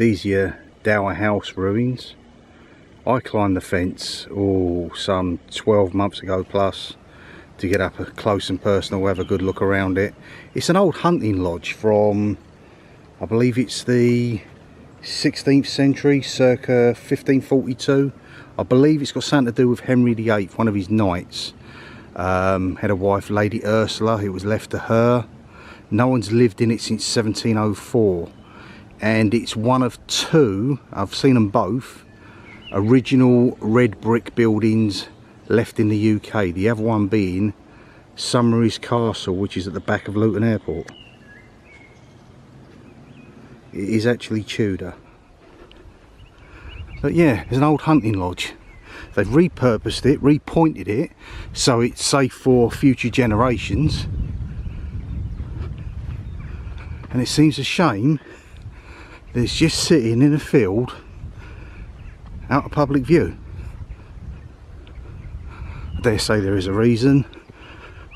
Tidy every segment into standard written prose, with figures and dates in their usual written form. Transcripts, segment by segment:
These are Dower House ruins. I climbed the fence some 12 months ago plus to get up close and personal, have a good look around it. It's an old hunting lodge from, I believe it's the 16th century, circa 1542. I believe it's got something to do with Henry VIII, one of his knights. Had a wife, Lady Ursula. It was left to her. No one's lived in it since 1704, and it's one of two, I've seen them both, original red brick buildings left in the UK. The other one being Summery's Castle, which is at the back of Luton Airport. It is actually Tudor. But yeah, it's an old hunting lodge. They've repurposed it, repointed it, so it's safe for future generations. And it seems a shame that it's just sitting in a field out of public view. I dare say there is a reason.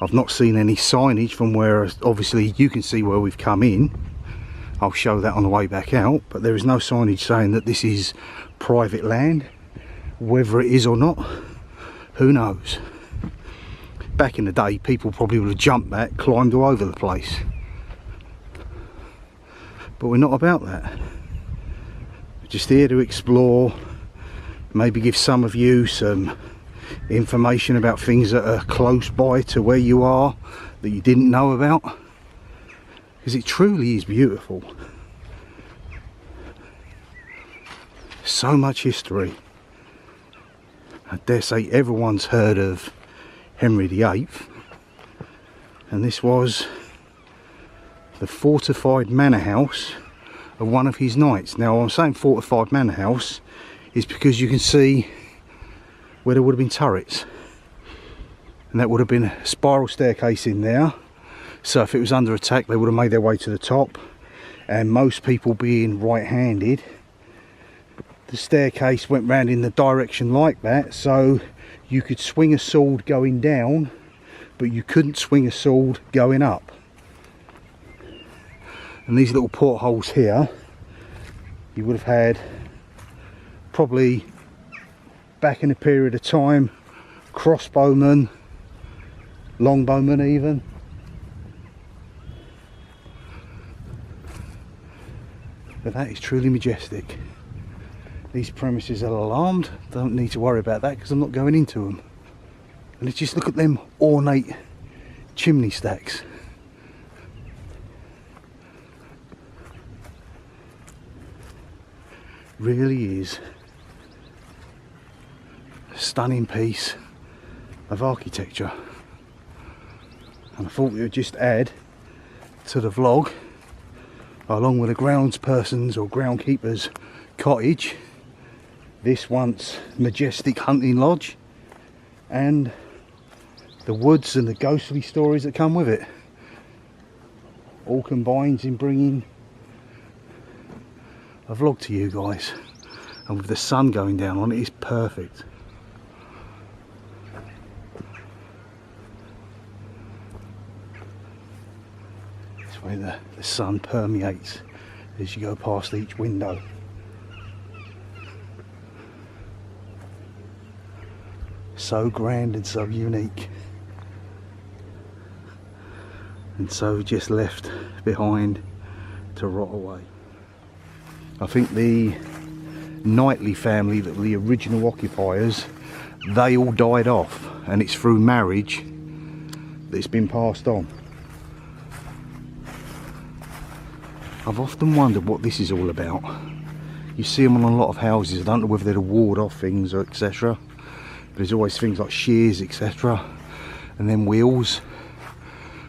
I've not seen any signage from where, obviously you can see where we've come in. I'll show that on the way back out, but there is no signage saying that this is private land. Whether it is or not, who knows. Back in the day, people probably would have jumped that, climbed all over the place. But we're not about that. We're just here to explore, maybe give some of you some information about things that are close by to where you are that you didn't know about, because it truly is beautiful. So much history. I dare say everyone's heard of Henry VIII, and this was the fortified manor house of one of his knights. Now I'm saying fortified manor house is because you can see where there would have been turrets, and that would have been a spiral staircase in there, so if it was under attack they would have made their way to the top, and most people being right-handed, the staircase went round in the direction like that, so you could swing a sword going down but you couldn't swing a sword going up. And these little portholes here, you would have had probably, back in a period of time, crossbowmen, longbowmen even. But that is truly majestic. These premises are alarmed, don't need to worry about that because I'm not going into them. And let's just look at them ornate chimney stacks. Really is a stunning piece of architecture, and I thought we would just add to the vlog, along with the groundsperson's or groundkeeper's cottage, this once majestic hunting lodge and the woods and the ghostly stories that come with it, all combines in bringing a vlog to you guys. And with the sun going down on it, it's perfect. This way the sun permeates as you go past each window. So grand and so unique, and so just left behind to rot away. I think the Knightley family that were the original occupiers, they all died off, and it's through marriage that it's been passed on. I've often wondered what this is all about. You see them on a lot of houses. I don't know whether they're to ward off things or etc. There's always things like shears, etc. and then wheels,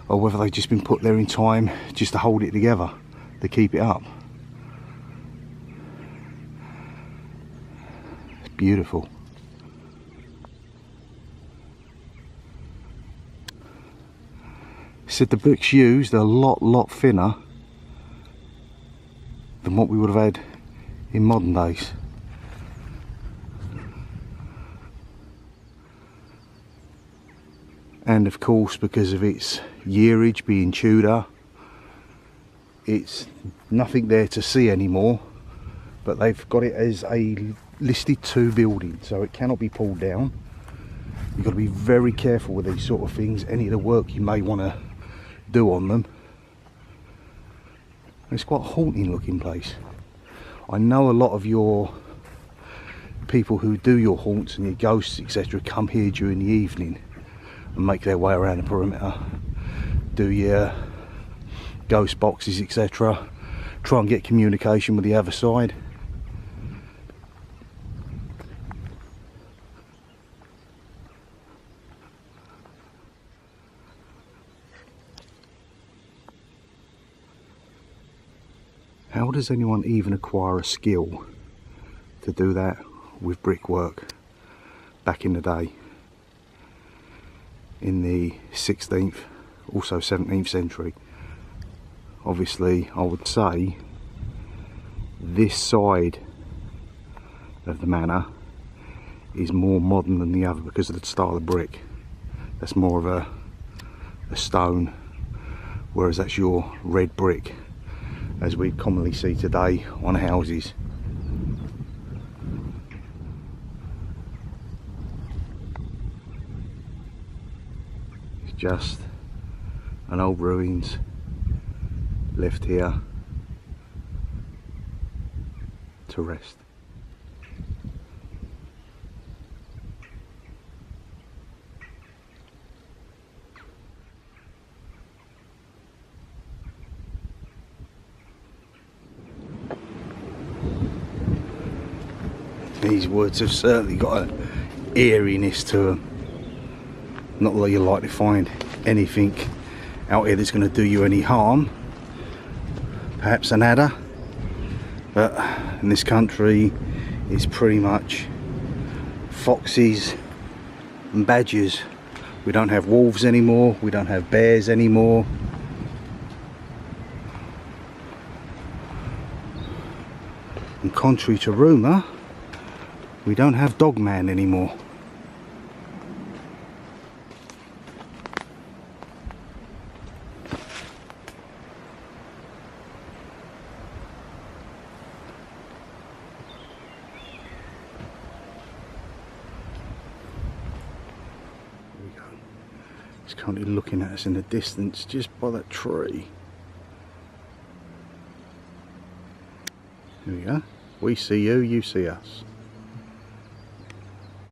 or whether they've just been put there in time just to hold it together, to keep it up. It's beautiful. Said the bricks used are a lot thinner than what we would have had in modern days. And of course, because of its yearage being Tudor, it's nothing there to see anymore but they've got it as a listed 2 building, so it cannot be pulled down. You've got to be very careful with these sort of things, any of the work you may want to do on them. It's quite a haunting looking place. I know a lot of your people who do your haunts and your ghosts etc come here during the evening and make their way around the perimeter, do your ghost boxes etc, try and get communication with the other side. How does anyone even acquire a skill to do that with brickwork back in the day, in the 16th, also 17th century? Obviously I would say this side of the manor is more modern than the other because of the style of brick. That's more of a stone, whereas that's your red brick as we commonly see today on houses. It's just an old ruins left here to rest. These woods have certainly got an eeriness to them. Not that you're likely to find anything out here that's going to do you any harm. Perhaps an adder, but in this country it's pretty much foxes and badgers. We don't have wolves anymore, we don't have bears anymore. And contrary to rumour, we don't have Dogman anymore. There we go. It's currently looking at us in the distance just by that tree. There we go. We see you, you see us.